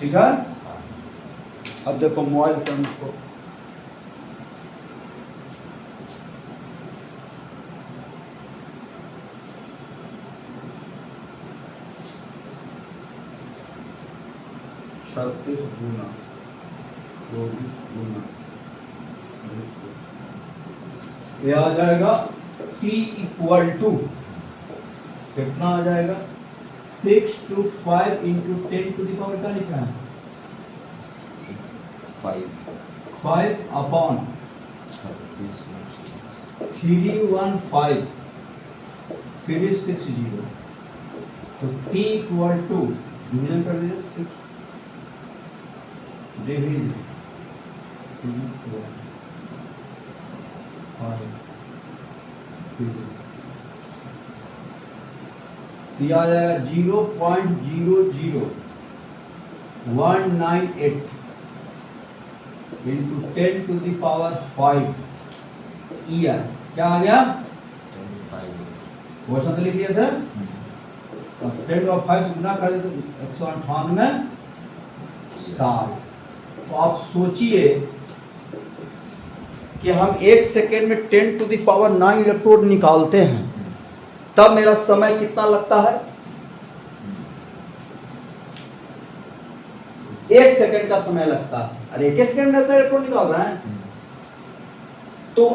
ठीक है। अब देखो मोबाइल से हम इसको छत्तीस गुना 24 गुना, ये आ जाएगा t इक्वल टू कितना आ जाएगा, 6 to 5 into 10 to the power क्या लिखा है, 5 अपॉन 315 360, तो t इक्वल टू डिवीजन कर दीजिए 6 डिवीजन 5 दिया आ जाएगा 0.00198 into 10 to the power 5 year, क्या आ गया, क्वेश्चन तो लिख लिया था, 10 और 5 से गुना कर दे तो 198 साल। तो आप सोचिए कि हम 1 सेकेंड में 10 to the power 9 इलेक्ट्रोड निकालते हैं, तब मेरा समय कितना लगता है, 1 सेकेंड का समय लगता है। अरे 1 सेकेंड में इतना इलेक्ट्रॉन निकाल रहे हैं, तो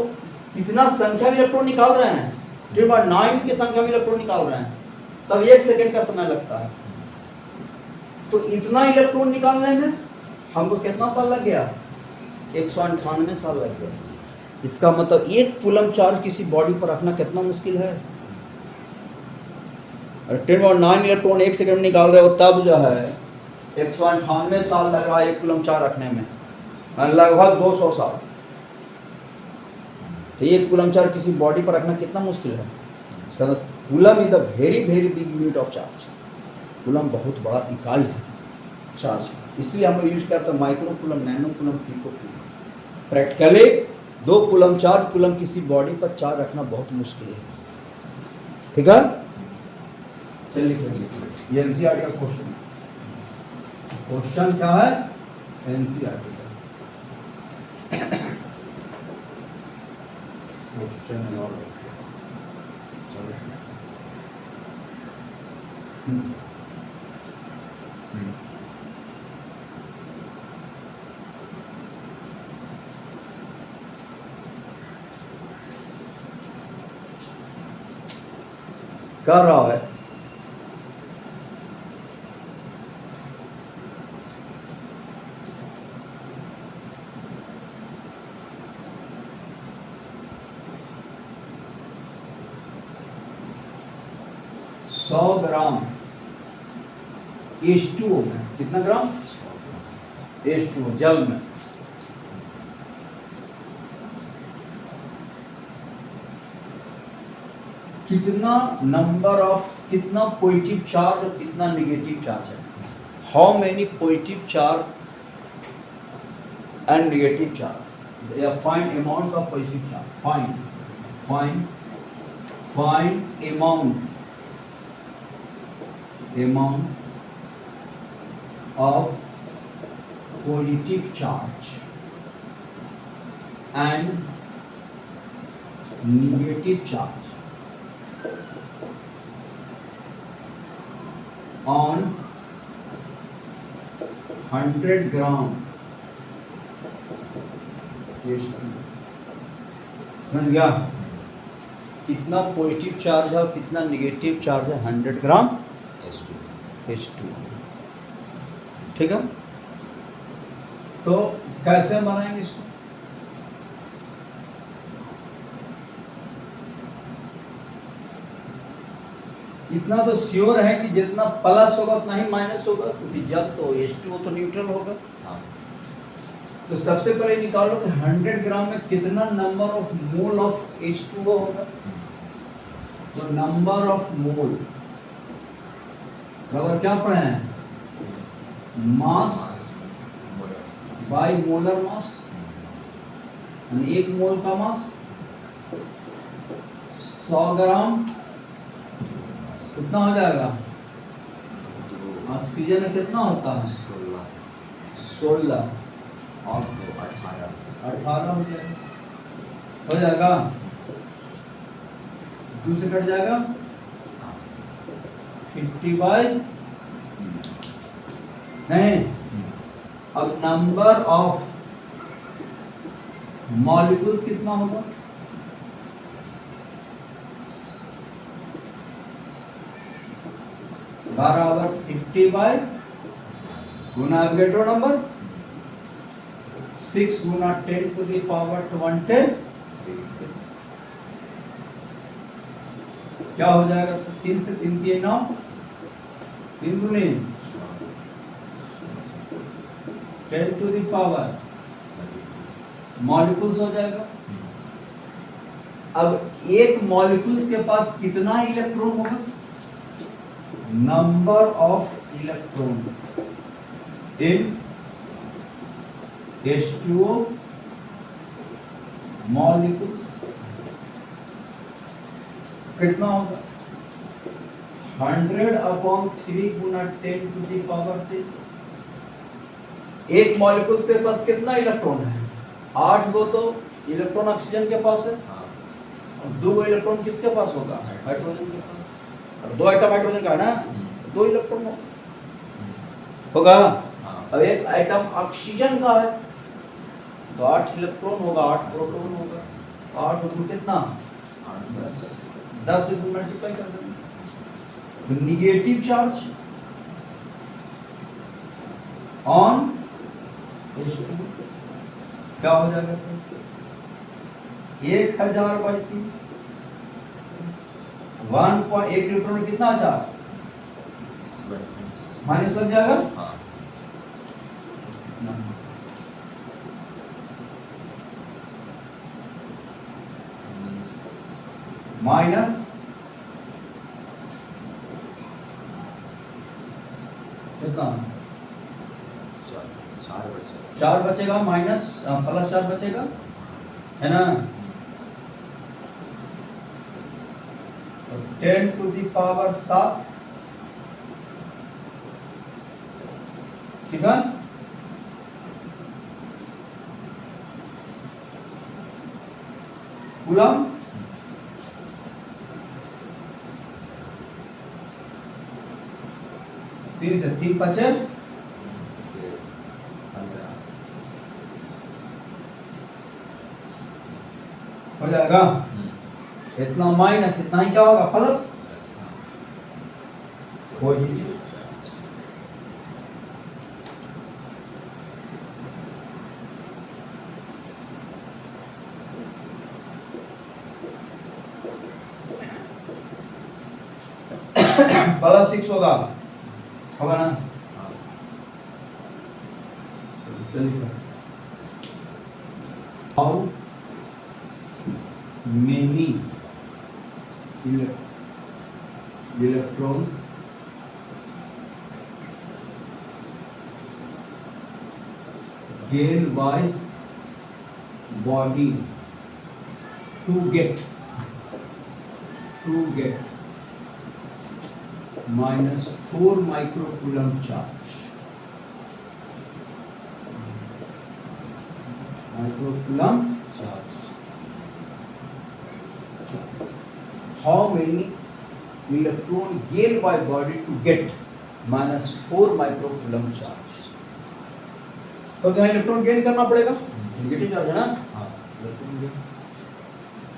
कितना संख्या में इलेक्ट्रॉन निकाल रहे हैं, 9 की संख्या में इलेक्ट्रॉन निकाल रहे हैं, तब 1 सेकेंड का समय लगता है। तो इतना इलेक्ट्रॉन निकालने में हमको कितना साल लग गया, 198 साल लग गया। इसका मतलब 1 कूलम चार्ज किसी बॉडी पर रखना कितना मुश्किल है। 10 इलेक्ट्रॉन 1 सेकेंड में निकाल रहे हो, तब जो है 198 साल लग रहा है 1 कूलम चार्ज रखने में, लगभग 200 साल। तो 1 कूलम चार्ज किसी बॉडी पर रखना कितना मुश्किल है। इसका मतलब coulomb is the very very big unit of charge. Coulomb बहुत बड़ा इकाई है चार्ज, इसलिए हम लोग यूज करते हैं micro coulomb, nano coulomb, pico coulomb. Practically 2 coulomb charge coulomb किसी बॉडी पर चार्ज रखना बहुत मुश्किल है, ठीक है। चलिए ये एनसीईआरटी का क्वेश्चन है। क्वेश्चन क्या है, एनसीईआरटी का क्वेश्चन है। और कर रहा है ग्राम H2O में, कितना ग्राम H2O जल में, कितना नंबर ऑफ, कितना पॉजिटिव चार्ज और कितना नेगेटिव चार्ज है। How many positive charge and negative charge. They are find amount of positive charge. Find amount of positive charge and negative charge on 100 ग्राम। समझ गया? कितना पॉजिटिव चार्ज है और कितना नेगेटिव चार्ज है 100 ग्राम H2। ठीक है, तो कैसे बनाएंगे इसको? इतना तो श्योर है कि जितना प्लस होगा उतना ही माइनस होगा, क्योंकि जब तो H2O तो न्यूट्रल होगा। तो सबसे पहले निकालो कि 100 ग्राम में कितना number of mole of H2O होगा। तो नंबर ऑफ मोल बराबर क्या पढ़े हैं? मास बाई मोलर मास, यानी एक मोल का मास 100 ग्राम कितना हो जाएगा? ऑक्सीजन में कितना होता है? 16 और 18 हो जाएगा। 2 से कट जाएगा 50/, नहीं। अब नंबर ऑफ मॉलिक्यूल्स कितना होगा? बराबर 50 गुना एवोगैड्रो नंबर 6 गुना 10 to the power 110 क्या हो जाएगा? 3 से 3 की 9, 3 गुने 10 to the power मॉलिक्यूल्स हो जाएगा। अब एक मॉलिक्यूल्स के पास कितना इलेक्ट्रॉन होगा? Number of electron in H2O molecules कितना होगा? 100/3 गुना 10 to the power 3। एक मॉलिक्यूल्स के पास कितना इलेक्ट्रॉन है? 8 गो तो इलेक्ट्रॉन ऑक्सीजन के पास है, और 2 गो इलेक्ट्रॉन किसके पास होगा? हाइड्रोजन के पास। और 2 आइटम हाइड्रोजन का है ना, 2 इलेक्ट्रॉन होगा। अब एक आइटम ऑक्सीजन का है तो 8 इलेक्ट्रॉन होगा, 8 प्रोटॉन होगा। 8 गुना कितना? 10 से मल्टीप्लाई कर देंगे। नेगेटिव चार्ज ऑन H2 क्या हो जाएगा? 1000/3 1.1 इलेक्ट्रॉन कितना आ माइनस लग जाएगा। माइनस कितना? 4 बचेगा, माइनस प्लस 4 बचेगा, है ना। 10 to the power 7, ठीक है। कूलम तीन से 3 बचे हो जाएगा। इतना माइनस इतना ही क्या होगा? Plus positive. +6 होगा ना? चलिए, how many electrons gain by body to get minus 4 microcoulomb charge. Microcoulomb charge. How many electron gain by body to get minus 4 microcoulomb charge? तो क्या इलेक्ट्रॉन गेन करना पड़ेगा, नेगेटिव चार्ज है ना।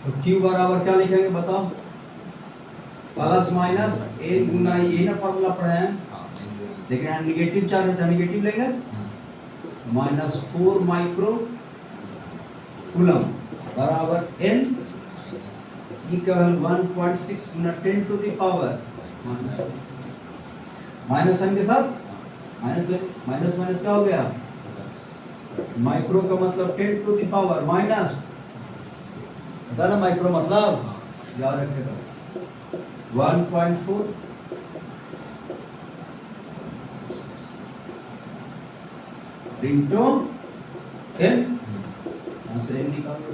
तो Q बराबर क्या लिखेंगे बताओ, प्लस माइनस a गुना ये ना फॉर्मूला पढ़े हैं, लेकिन यहाँ नेगेटिव चार्ज है तो नेगेटिव लेंगे, माइनस 4 माइक्रोकूलम बराबर n इक्वल 1.6 गुना 10 to the power minus n के साथ माइनस माइनस क्या हो गया, माइक्रो का मतलब 10 टू द पावर माइनस, पता ना माइक्रो मतलब, याद रखेगा 1.4 इंटू n, यहाँ से n निकाल लो,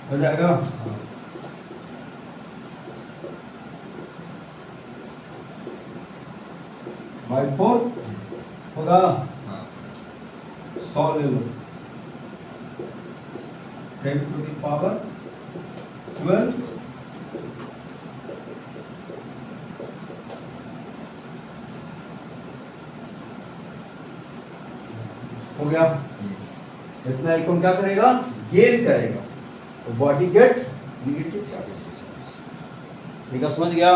हो जाएगा। बाई 4 होगा, 100 ले लो, 10 टू द पावर 12 हो गया। इतना इलेक्ट्रॉन क्या करेगा, गेन करेगा, तो बॉडी गेट नेगेटिव चार्ज। ठीक है, समझ गया।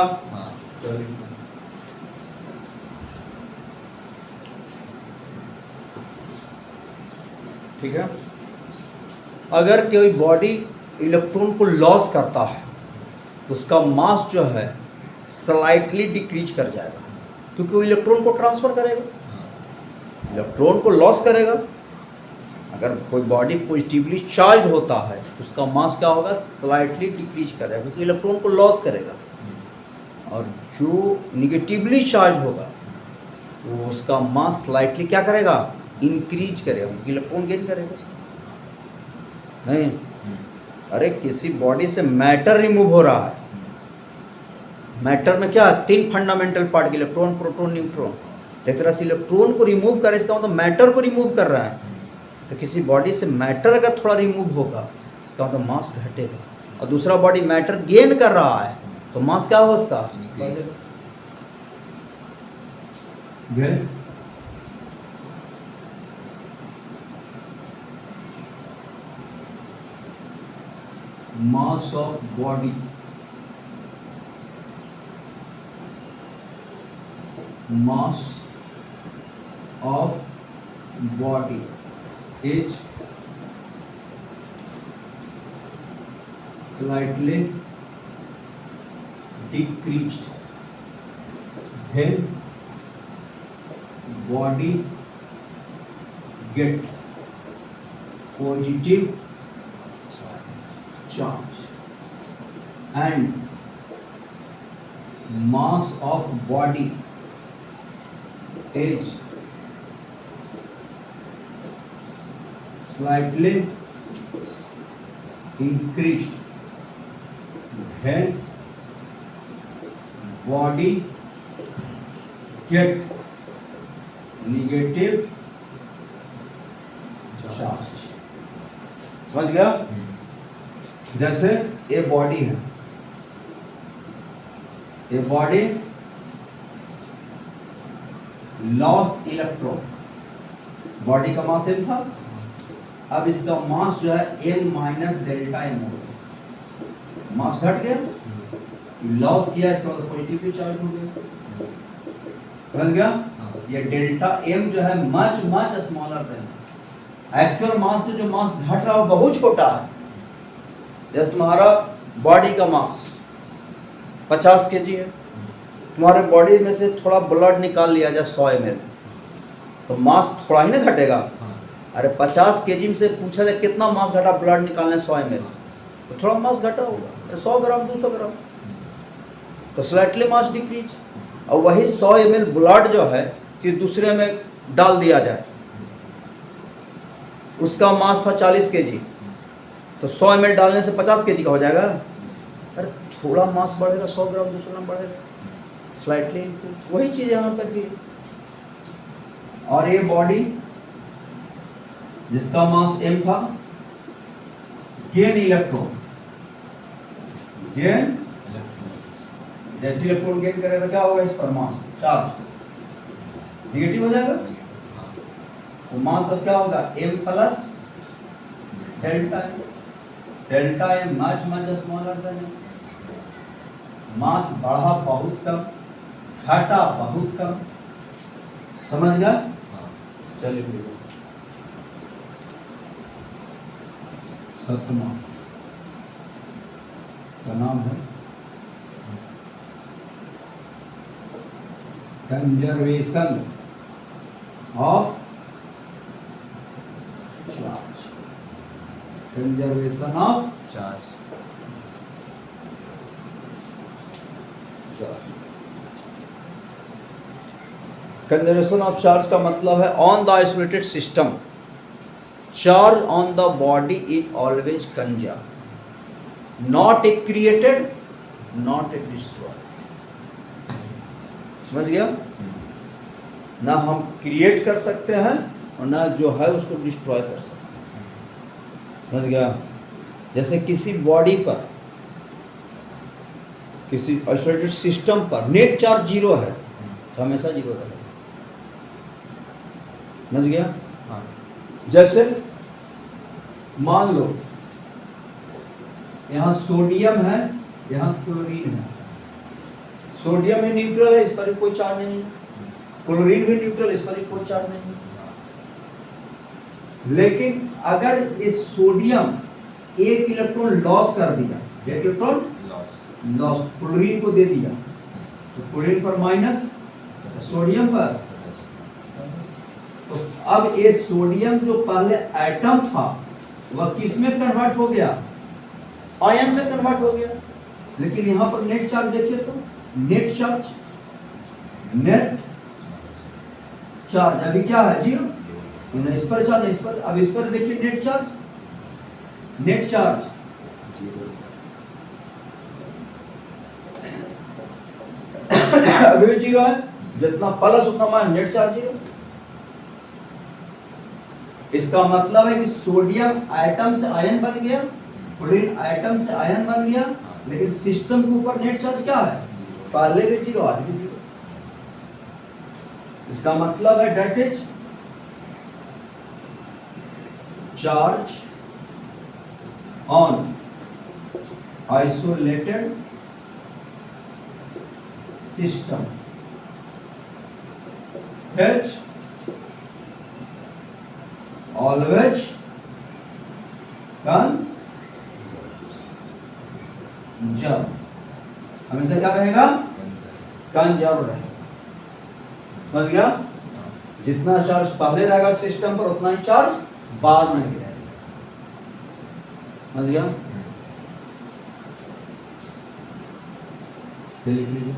ठीक है, अगर कोई बॉडी इलेक्ट्रॉन को लॉस करता है उसका मास जो है स्लाइटली डिक्रीज कर जाएगा, क्योंकि वो इलेक्ट्रॉन को ट्रांसफर करेगा, इलेक्ट्रॉन को लॉस करेगा। अगर कोई बॉडी पॉजिटिवली चार्ज होता है उसका मास क्या होगा, स्लाइटली डिक्रीज करेगा, क्योंकि इलेक्ट्रॉन को लॉस करेगा। और जो निगेटिवली चार्ज होगा वो उसका मास स्लाइटली क्या करेगा, इंक्रीज करेगा, इलेक्ट्रॉन गेन करेगा। नहीं, अरे किसी बॉडी से मैटर रिमूव हो रहा है, मैटर में क्या 3 fundamental part, electron proton neutron, एक तरह से इलेक्ट्रॉन को रिमूव करे, इसका मतलब मैटर को रिमूव कर रहा है। तो किसी बॉडी से मैटर अगर थोड़ा रिमूव होगा इसका मतलब मास घटेगा, और दूसरा बॉडी मैटर गेन कर रहा है तो मास क्या होगा उसका, mass of body is slightly decreased when body get positive charge, and mass of body is slightly increased when body get negative charge। समझ गया। जैसे ये बॉडी है, ये बॉडी लॉस इलेक्ट्रॉन, बॉडी का मास m था, अब इसका मास जो है m माइनस डेल्टा m हो गया, मास घट गया, लॉस किया, इसका मतलब पॉजिटिव चार्ज हो गया। समझ गया। ये डेल्टा m जो है much much smaller than actual mass से जो मास घट रहा है वो बहुत छोटा है। जैसे तुम्हारा बॉडी का मास 50 kg है, तुम्हारे बॉडी में से थोड़ा ब्लड निकाल लिया जाए 100 ml, तो मास थोड़ा ही ना घटेगा, अरे 50 केजी से पूछा जाए कितना मास घटा ब्लड निकालने 100 ml, तो थोड़ा मास घटा होगा, 100 ग्राम 200 ग्राम, तो स्लाइटली मास डिक्रीज। और वही 100 ml ब्लड जो है कि दूसरे में डाल दिया जाए, उसका मास था 40 केजी, तो 100 ml डालने से 50 केजी का हो जाएगा। अरे थोड़ा मास बढ़ेगा, 100 ग्राम 200 ग्राम बढ़ेगा, स्लाइटली इंक्रीज। वही चीज़ यहाँ पर भी। और ये बॉडी जिसका मास m था, गेन इलेक्ट्रॉन, गेन जैसे इलेक्ट्रॉन गेन करेगा क्या होगा, इस पर मास चार्ज निगेटिव हो जाएगा, तो मास अब क्या होगा, m plus delta m, delta m much smaller than m। मास बढ़ा बहुत कम, घटा बहुत कम, समझ गया। चलिए सप्तमा का नाम है conservation of charge, conservation of charge. Conservation of charge का मतलब है on the isolated system charge on the body is always conserve, not a created, not a destroy. समझ गया ना, हम क्रिएट कर सकते हैं और ना जो है उसको डिस्ट्रॉय कर सकते हैं। समझ गया। जैसे किसी बॉडी पर, किसी आइसोलेटेड सिस्टम पर नेट चार्ज 0 है तो हमेशा 0 रहेगा। समझ गया। हाँ। जैसे मान लो यहाँ सोडियम है, यहाँ क्लोरीन है। सोडियम भी न्यूट्रल है, इस पर भी कोई चार्ज नहीं है, क्लोरीन भी न्यूट्रल, इस पर भी कोई चार्ज नहीं है। लेकिन अगर इस सोडियम एक इलेक्ट्रॉन लॉस कर दिया, एक इलेक्ट्रॉन लॉस क्लोरीन को दे दिया, तो क्लोरीन पर माइनस, सोडियम पर। तो अब ये सोडियम जो पहले एटम था वह किस में कन्वर्ट हो गया, आयन में कन्वर्ट हो गया। लेकिन यहाँ पर नेट चार्ज देखिए तो नेट चार्ज, नेट चार्ज अभी क्या है, 0। इस पर चार्ज, इस पर, अब इस पर देखिए नेट चार्ज, नेट चार्ज अभी 0 है, जितना प्लस उतना माइनस, नेट चार्ज 0। इसका मतलब है कि सोडियम आइटम से आयन बन गया, क्लोरीन आइटम से आयन बन गया, लेकिन सिस्टम के ऊपर नेट चार्ज क्या है, पहले भी 0 आज भी 0। इसका मतलब है that is charge on isolated system H always conserve, हमेशा क्या रहेगा, कंजर्व रहेगा। समझ गया। जितना चार्ज पहले रहेगा सिस्टम पर उतना ही चार्ज बाद में भी रहेगा। समझ गया। लिख लीजिए।